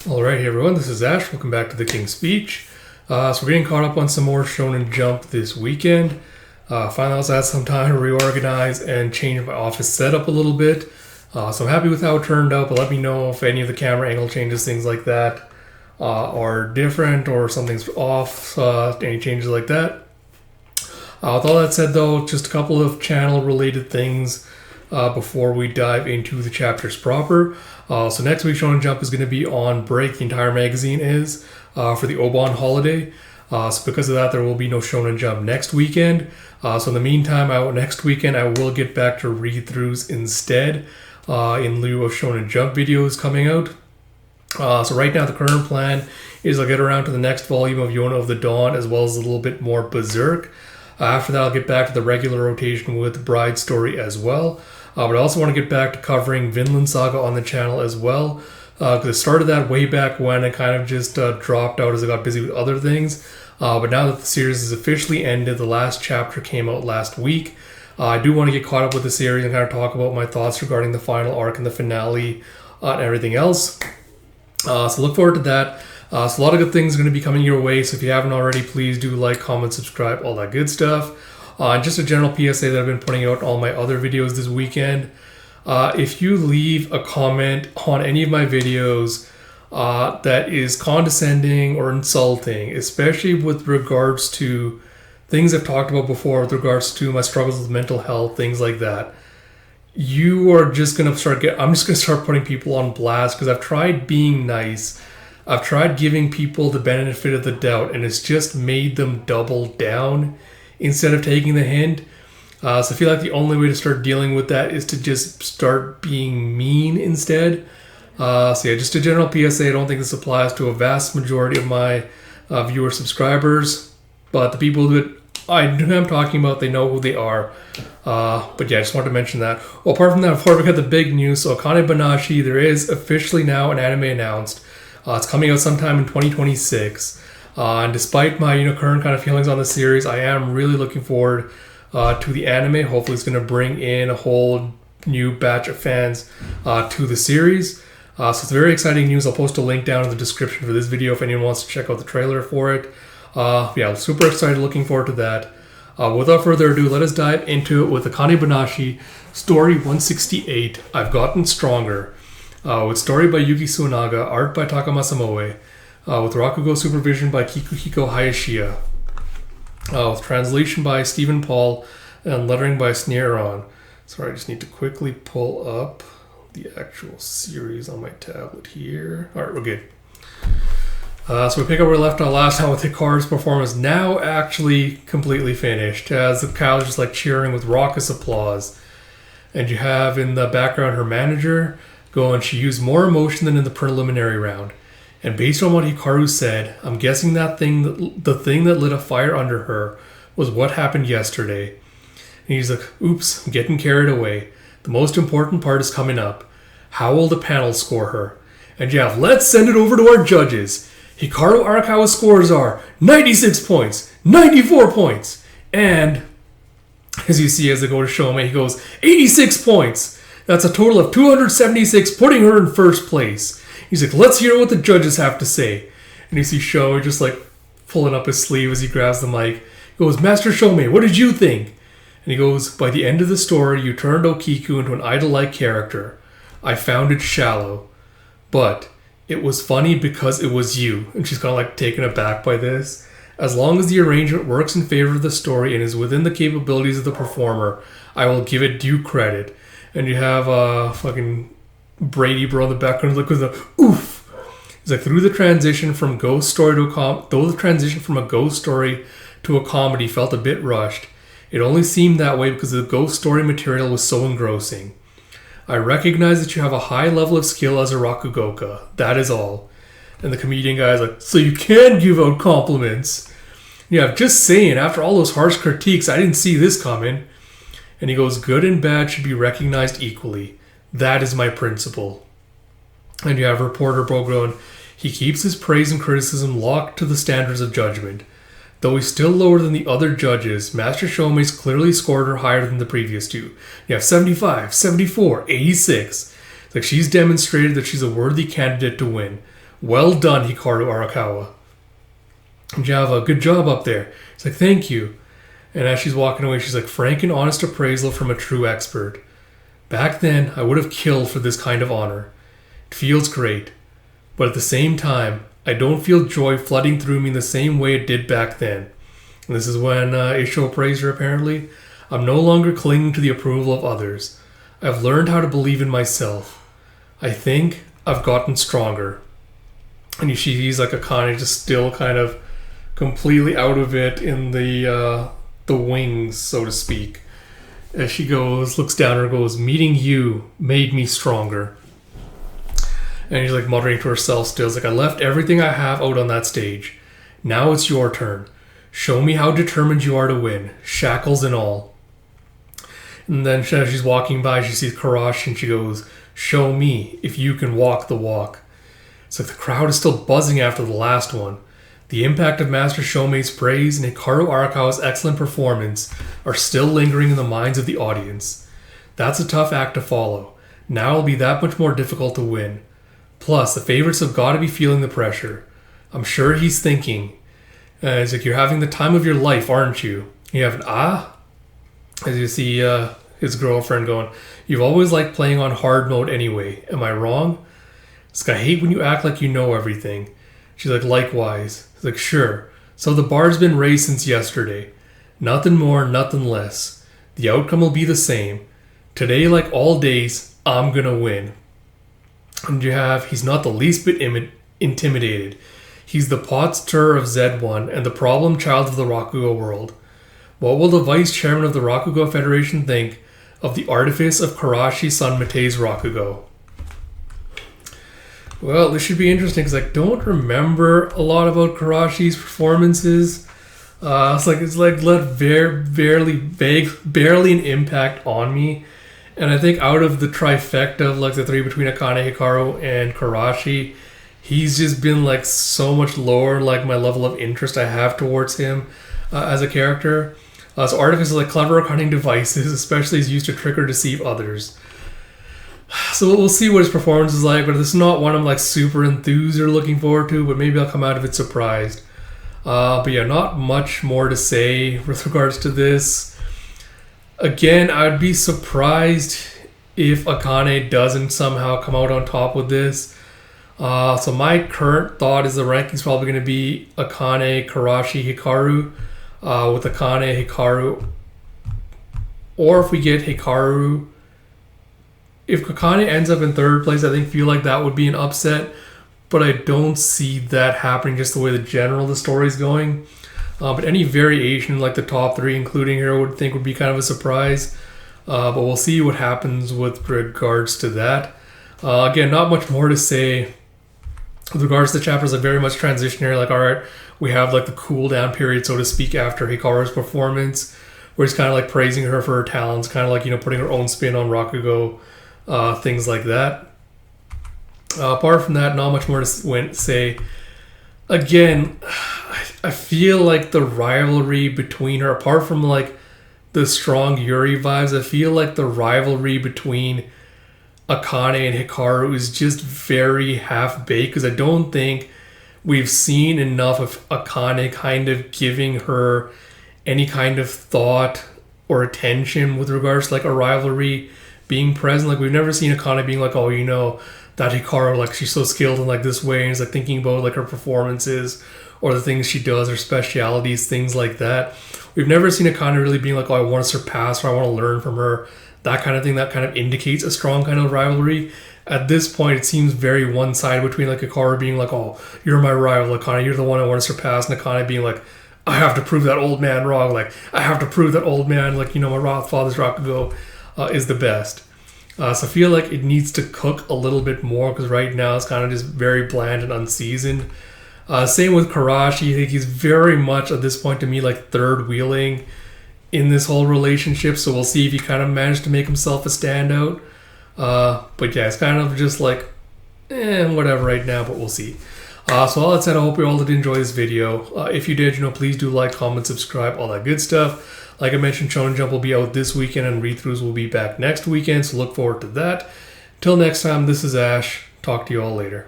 Alright, hey everyone, this is Ash. Welcome back to the King's Speech. So we're getting caught up on some more Shonen Jump this weekend. Finally also had some time to reorganize and change my office setup a little bit. So I'm happy with how it turned out, but let me know if any of the camera angle changes, things like that, are different or something's off, any changes like that. With all that said though, just a couple of channel related things before we dive into the chapters proper. So next week Shonen Jump is going to be on break, the entire magazine is, for the Obon holiday. So because of that, there will be no Shonen Jump next weekend. So in the meantime, next weekend I will get back to read-throughs instead, in lieu of Shonen Jump videos coming out. So right now the current plan is I'll get around to the next volume of Yona of the Dawn, as well as a little bit more Berserk. After that, I'll get back to the regular rotation with Bride Story as well. But I also want to get back to covering Vinland Saga on the channel as well. Because I started that way back when and kind of just dropped out as I got busy with other things. But now that the series is officially ended, the last chapter came out last week. I do want to get caught up with the series and kind of talk about my thoughts regarding the final arc and the finale and everything else. So look forward to that. So a lot of good things are going to be coming your way. So if you haven't already, please do like, comment, subscribe, all that good stuff. Just a general PSA that I've been putting out all my other videos this weekend. If you leave a comment on any of my videos that is condescending or insulting, especially with regards to things I've talked about before, with regards to my struggles with mental health, things like that, you are just going to I'm just going to start putting people on blast, because I've tried being nice. I've tried giving people the benefit of the doubt, and it's just made them double down instead of taking the hint. So I feel like the only way to start dealing with that is to just start being mean instead. So yeah, just a general PSA. I don't think this applies to a vast majority of my viewer subscribers, but the people that I'm talking about, they know who they are. But yeah, I just wanted to mention that. Well, apart from that, before we got the big news, so Akane-Banashi, there is officially now an anime announced. It's coming out sometime in 2026. And despite my current kind of feelings on the series, I am really looking forward to the anime. Hopefully it's going to bring in a whole new batch of fans to the series. So it's very exciting news. I'll post a link down in the description for this video if anyone wants to check out the trailer for it. Yeah, I'm super excited, looking forward to that. Without further ado, let us dive into it with Akane-Banashi, Story 168, I've Gotten Stronger. With story by Yuki Tsunaga, art by Takamasa Moe, with Rakugo supervision by Kikuhiko Hayashiya, with translation by Stephen Paul, and lettering by Sneeron. Sorry, I just need to quickly pull up the actual series on my tablet here. Alright, we're good. So we pick up where we left off last time with Hikaru's performance, now actually completely finished, as the crowd is just like cheering with raucous applause. And you have in the background her manager going, she used more emotion than in the preliminary round. And based on what Hikaru said, I'm guessing the thing that lit a fire under her was what happened yesterday. And he's like, oops, I'm getting carried away. The most important part is coming up. How will the panel score her? And yeah, let's send it over to our judges. Hikaru Arakawa's scores are 96 points, 94 points, and as you see as they go to Shomei, he goes 86 points. That's a total of 276, putting her in first place. He's like, let's hear what the judges have to say. And you see Shomei just like pulling up his sleeve as he grabs the mic. He goes, Master Shomei, what did you think? And he goes, by the end of the story, you turned Okiku into an idol-like character. I found it shallow, but it was funny because it was you. And she's kind of like taken aback by this. As long as the arrangement works in favor of the story and is within the capabilities of the performer, I will give it due credit. And you have fucking Brady bro in the background like with a oof. He's like, through the transition from ghost story to though the transition from a ghost story to a comedy felt a bit rushed. It only seemed that way because the ghost story material was so engrossing. I recognize that you have a high level of skill as a Rakugoka. That is all. And the comedian guy is like, so you can give out compliments. Yeah, just saying, after all those harsh critiques, I didn't see this coming. And he goes, good and bad should be recognized equally. That is my principle. And you have reporter Bogron. He keeps his praise and criticism locked to the standards of judgment. Though he's still lower than the other judges, Master Shomei's clearly scored her higher than the previous two. You have 75, 74, 86. It's like she's demonstrated that she's a worthy candidate to win. Well done, Hikaru Arakawa. Java, good job up there. He's like, thank you. And as she's walking away, she's like, frank and honest appraisal from a true expert. Back then, I would have killed for this kind of honor. It feels great. But at the same time, I don't feel joy flooding through me in the same way it did back then. And this is when Isho praised her, apparently. I'm no longer clinging to the approval of others. I've learned how to believe in myself. I think I've gotten stronger. And he's like Akane, just still kind of completely out of it in the wings, so to speak. As she looks down at her, goes, meeting you made me stronger. And she's like muttering to herself still. It's like, I left everything I have out on that stage. Now it's your turn. Show me how determined you are to win, shackles and all. And then as she's walking by, she sees Karashi and she goes, show me if you can walk the walk. It's like the crowd is still buzzing after the last one. The impact of Master Shome's praise and Hikaru Arakawa's excellent performance are still lingering in the minds of the audience. That's a tough act to follow. Now it'll be that much more difficult to win. Plus, the favorites have got to be feeling the pressure. I'm sure he's thinking, it's like, you're having the time of your life, aren't you? You have an as you see his girlfriend going, you've always liked playing on hard mode anyway. Am I wrong? It's like, I hate when you act like you know everything. She's like, likewise. He's like, sure. So the bar's been raised since yesterday. Nothing more, nothing less. The outcome will be the same. Today, like all days, I'm gonna win. And he's not the least bit intimidated. He's the pot stirrer of Z1 and the problem child of the Rakugo world. What will the vice chairman of the Rakugo Federation think of the artifice of Karashi-san Mate's Rakugo? Well, this should be interesting because I don't remember a lot about Karashi's performances. It's left barely an impact on me. And I think out of the trifecta of like the three between Akane, Hikaru, and Karashi, he's just been like so much lower, like my level of interest I have towards him as a character. So Artifice is like clever cunning devices, especially as used to trick or deceive others. So we'll see what his performance is like, but this is not one I'm like super enthused or looking forward to, but maybe I'll come out of it surprised. But yeah, not much more to say with regards to this. Again, I'd be surprised if Akane doesn't somehow come out on top with this. So my current thought is the ranking's probably going to be Akane, Karashi, Hikaru, with Akane, Hikaru, or if we get Hikaru. If Akane ends up in third place, I feel like that would be an upset, but I don't see that happening just the way the story's going. But any variation in like the top three, including her, I would think would be kind of a surprise. But we'll see what happens with regards to that. Again, not much more to say with regards to the chapters. Like very much transitionary. Like, all right, we have like the cool down period, so to speak, after Hikaru's performance, where he's kind of like praising her for her talents, kind of like, you know, putting her own spin on Rakugo, things like that. Apart from that, not much more to say. Again, I feel like the rivalry between her, apart from like the strong Yuri vibes, I feel like the rivalry between Akane and Hikaru is just very half-baked, because I don't think we've seen enough of Akane kind of giving her any kind of thought or attention with regards to like a rivalry being present. Like, we've never seen Akane being like, oh, you know, that Hikaru, like, she's so skilled in like this way, and he's like thinking about like her performances or the things she does, her specialities, things like that. We've never seen Akane really being like, oh, I want to surpass her, I want to learn from her, that kind of thing. That kind of indicates a strong kind of rivalry. At this point, it seems very one-sided between like Hikaru being like, oh, you're my rival, Akane, you're the one I want to surpass, and Akane being like, I have to prove that old man wrong, like, I have to prove that old man, like, you know, my father's Rakugo is the best. So I feel like it needs to cook a little bit more, because right now it's kind of just very bland and unseasoned. Same with Karashi. I think he's very much at this point to me like third wheeling in this whole relationship. So we'll see if he kind of managed to make himself a standout. But yeah, it's kind of just like, whatever right now, but we'll see. So all that said, I hope you all did enjoy this video. If you did, you know, please do like, comment, subscribe, all that good stuff. Like I mentioned, Shonen Jump will be out this weekend and read-throughs will be back next weekend, so look forward to that. Till next time, this is Ash. Talk to you all later.